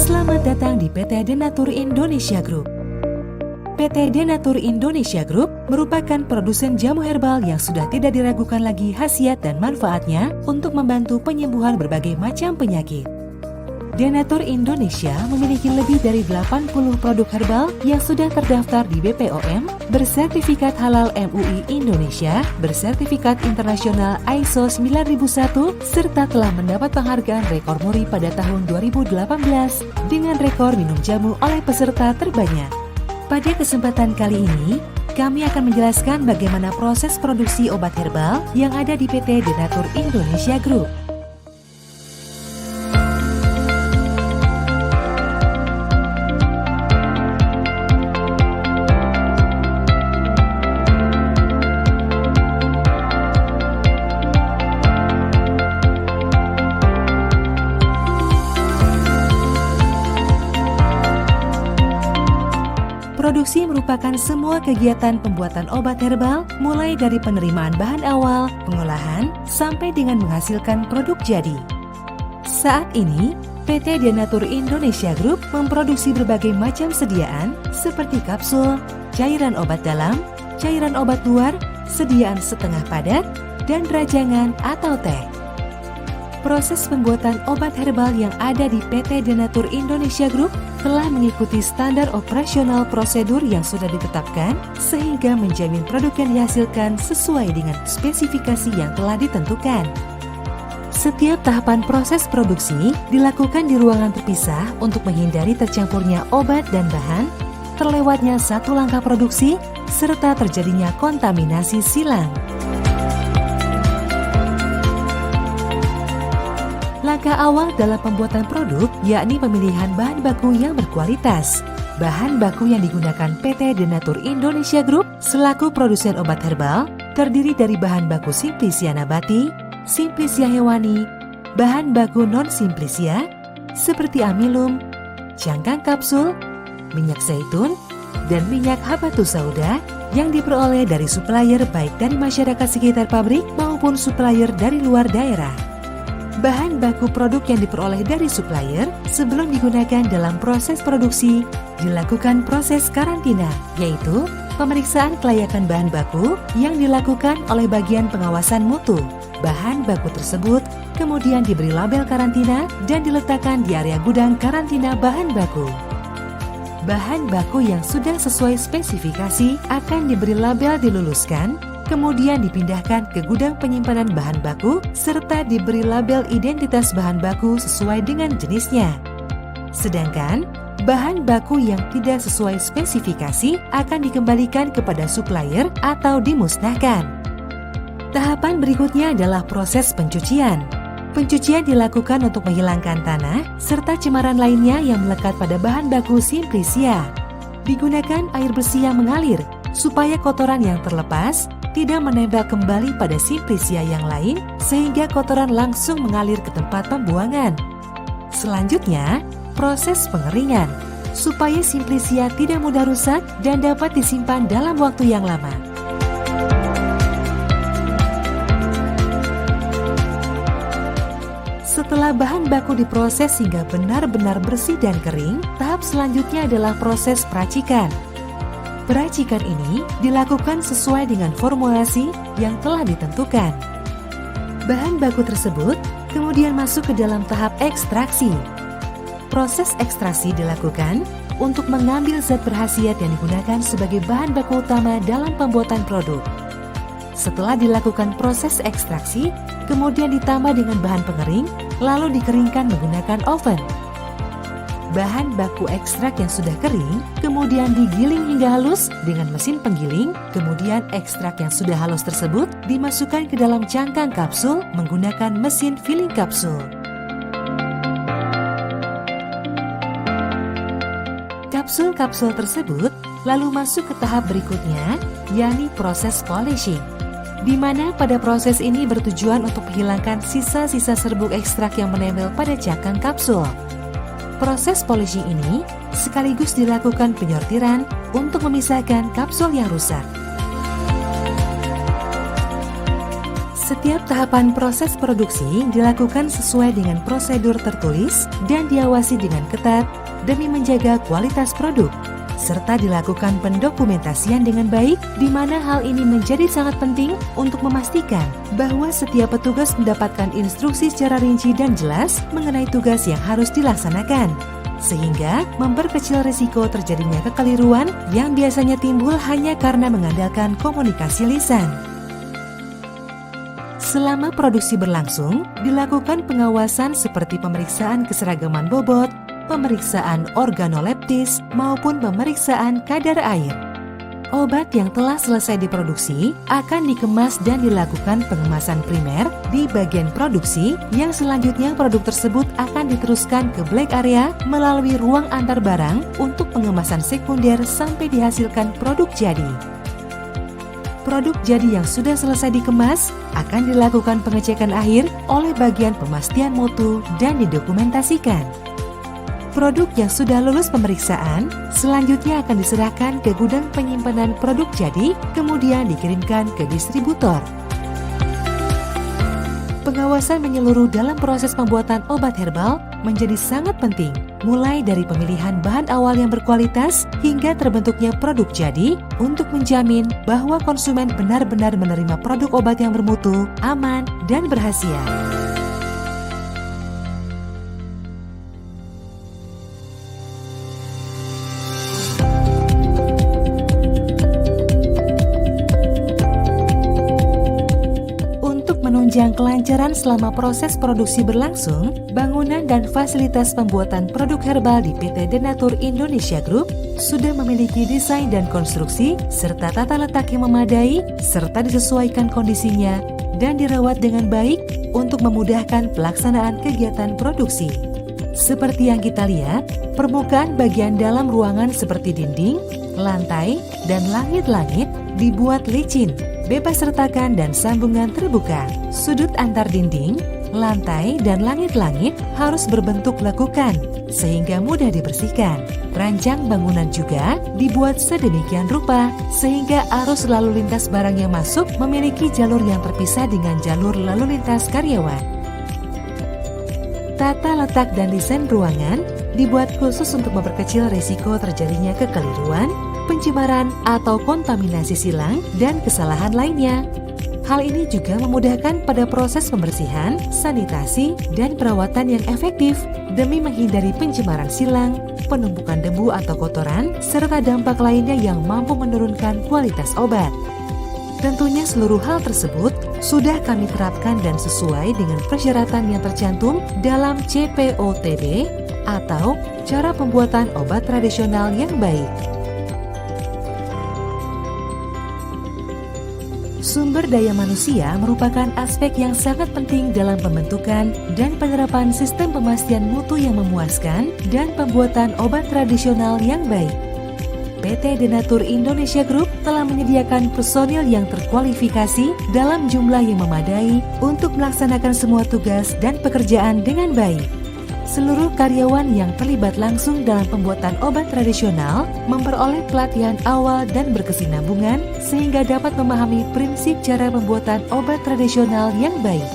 Selamat datang di PT Denatur Indonesia Group. PT Denatur Indonesia Group merupakan produsen jamu herbal yang sudah tidak diragukan lagi khasiat dan manfaatnya untuk membantu penyembuhan berbagai macam penyakit. Denatur Indonesia memiliki lebih dari 80 produk herbal yang sudah terdaftar di BPOM, bersertifikat halal MUI Indonesia, bersertifikat internasional ISO 9001, serta telah mendapat penghargaan rekor muri pada tahun 2018 dengan rekor minum jamu oleh peserta terbanyak. Pada kesempatan kali ini, kami akan menjelaskan bagaimana proses produksi obat herbal yang ada di PT Denatur Indonesia Group. Produksi merupakan semua kegiatan pembuatan obat herbal, mulai dari penerimaan bahan awal, pengolahan, sampai dengan menghasilkan produk jadi. Saat ini, PT Denatur Indonesia Group memproduksi berbagai macam sediaan seperti kapsul, cairan obat dalam, cairan obat luar, sediaan setengah padat, dan rajangan atau teh. Proses pembuatan obat herbal yang ada di PT Denatur Indonesia Group telah mengikuti standar operasional prosedur yang sudah ditetapkan sehingga menjamin produk yang dihasilkan sesuai dengan spesifikasi yang telah ditentukan. Setiap tahapan proses produksi dilakukan di ruangan terpisah untuk menghindari tercampurnya obat dan bahan, terlewatnya satu langkah produksi, serta terjadinya kontaminasi silang. Langkah awal dalam pembuatan produk yakni pemilihan bahan baku yang berkualitas. Bahan baku yang digunakan PT Denatur Indonesia Group selaku produsen obat herbal terdiri dari bahan baku Simplisia nabati, Simplisia hewani, bahan baku non-Simplisia seperti amilum, cangkang kapsul, minyak zaitun, dan minyak habatus sauda yang diperoleh dari supplier baik dari masyarakat sekitar pabrik maupun supplier dari luar daerah. Bahan baku produk yang diperoleh dari supplier sebelum digunakan dalam proses produksi dilakukan proses karantina, yaitu pemeriksaan kelayakan bahan baku yang dilakukan oleh bagian pengawasan mutu. Bahan baku tersebut kemudian diberi label karantina dan diletakkan di area gudang karantina bahan baku. Bahan baku yang sudah sesuai spesifikasi akan diberi label diluluskan, kemudian dipindahkan ke gudang penyimpanan bahan baku serta diberi label identitas bahan baku sesuai dengan jenisnya. Sedangkan bahan baku yang tidak sesuai spesifikasi akan dikembalikan kepada supplier atau dimusnahkan. Tahapan berikutnya adalah proses pencucian. Pencucian dilakukan untuk menghilangkan tanah serta cemaran lainnya yang melekat pada bahan baku Simplisia. Digunakan air bersih yang mengalir supaya kotoran yang terlepas tidak menempel kembali pada Simplisia yang lain sehingga kotoran langsung mengalir ke tempat pembuangan. Selanjutnya, proses pengeringan supaya Simplisia tidak mudah rusak dan dapat disimpan dalam waktu yang lama. Setelah bahan baku diproses hingga benar-benar bersih dan kering, tahap selanjutnya adalah proses peracikan. Peracikan ini dilakukan sesuai dengan formulasi yang telah ditentukan. Bahan baku tersebut kemudian masuk ke dalam tahap ekstraksi. Proses ekstraksi dilakukan untuk mengambil zat berkhasiat yang digunakan sebagai bahan baku utama dalam pembuatan produk. Setelah dilakukan proses ekstraksi, kemudian ditambah dengan bahan pengering, lalu dikeringkan menggunakan oven. Bahan baku ekstrak yang sudah kering kemudian digiling hingga halus dengan mesin penggiling, kemudian ekstrak yang sudah halus tersebut dimasukkan ke dalam cangkang kapsul menggunakan mesin filling kapsul. Kapsul-kapsul tersebut lalu masuk ke tahap berikutnya, yakni proses polishing, di mana pada proses ini bertujuan untuk menghilangkan sisa-sisa serbuk ekstrak yang menempel pada cangkang kapsul. Proses polishing ini sekaligus dilakukan penyortiran untuk memisahkan kapsul yang rusak. Setiap tahapan proses produksi dilakukan sesuai dengan prosedur tertulis dan diawasi dengan ketat demi menjaga kualitas produk, serta dilakukan pendokumentasian dengan baik, di mana hal ini menjadi sangat penting untuk memastikan bahwa setiap petugas mendapatkan instruksi secara rinci dan jelas mengenai tugas yang harus dilaksanakan, sehingga memperkecil risiko terjadinya kekeliruan yang biasanya timbul hanya karena mengandalkan komunikasi lisan. Selama produksi berlangsung, dilakukan pengawasan seperti pemeriksaan keseragaman bobot, pemeriksaan organoleptis, maupun pemeriksaan kadar air. Obat yang telah selesai diproduksi akan dikemas dan dilakukan pengemasan primer di bagian produksi, yang selanjutnya produk tersebut akan diteruskan ke black area melalui ruang antar barang untuk pengemasan sekunder sampai dihasilkan produk jadi. Produk jadi yang sudah selesai dikemas akan dilakukan pengecekan akhir oleh bagian pemastian mutu dan didokumentasikan. Produk yang sudah lulus pemeriksaan selanjutnya akan diserahkan ke gudang penyimpanan produk jadi, kemudian dikirimkan ke distributor. Pengawasan menyeluruh dalam proses pembuatan obat herbal menjadi sangat penting, mulai dari pemilihan bahan awal yang berkualitas hingga terbentuknya produk jadi, untuk menjamin bahwa konsumen benar-benar menerima produk obat yang bermutu, aman, dan berkhasiat. Menunjang kelancaran selama proses produksi berlangsung, bangunan dan fasilitas pembuatan produk herbal di PT Denatur Indonesia Group sudah memiliki desain dan konstruksi serta tata letak yang memadai, serta disesuaikan kondisinya dan dirawat dengan baik untuk memudahkan pelaksanaan kegiatan produksi. Seperti yang kita lihat, permukaan bagian dalam ruangan seperti dinding, lantai, dan langit-langit dibuat licin, bebas retakan dan sambungan terbuka. Sudut antar dinding, lantai, dan langit-langit harus berbentuk lekukan sehingga mudah dibersihkan. Rancang bangunan juga dibuat sedemikian rupa sehingga arus lalu lintas barang yang masuk memiliki jalur yang terpisah dengan jalur lalu lintas karyawan. Tata letak dan desain ruangan dibuat khusus untuk memperkecil risiko terjadinya kekeliruan, pencemaran atau kontaminasi silang, dan kesalahan lainnya. Hal ini juga memudahkan pada proses pembersihan, sanitasi, dan perawatan yang efektif demi menghindari pencemaran silang, penumpukan debu atau kotoran, serta dampak lainnya yang mampu menurunkan kualitas obat. Tentunya seluruh hal tersebut sudah kami terapkan dan sesuai dengan persyaratan yang tercantum dalam CPOTB atau cara pembuatan obat tradisional yang baik. Sumber daya manusia merupakan aspek yang sangat penting dalam pembentukan dan penerapan sistem pemastian mutu yang memuaskan dan pembuatan obat tradisional yang baik. PT Denatur Indonesia Group telah menyediakan personil yang terkualifikasi dalam jumlah yang memadai untuk melaksanakan semua tugas dan pekerjaan dengan baik. Seluruh karyawan yang terlibat langsung dalam pembuatan obat tradisional memperoleh pelatihan awal dan berkesinambungan sehingga dapat memahami prinsip cara pembuatan obat tradisional yang baik.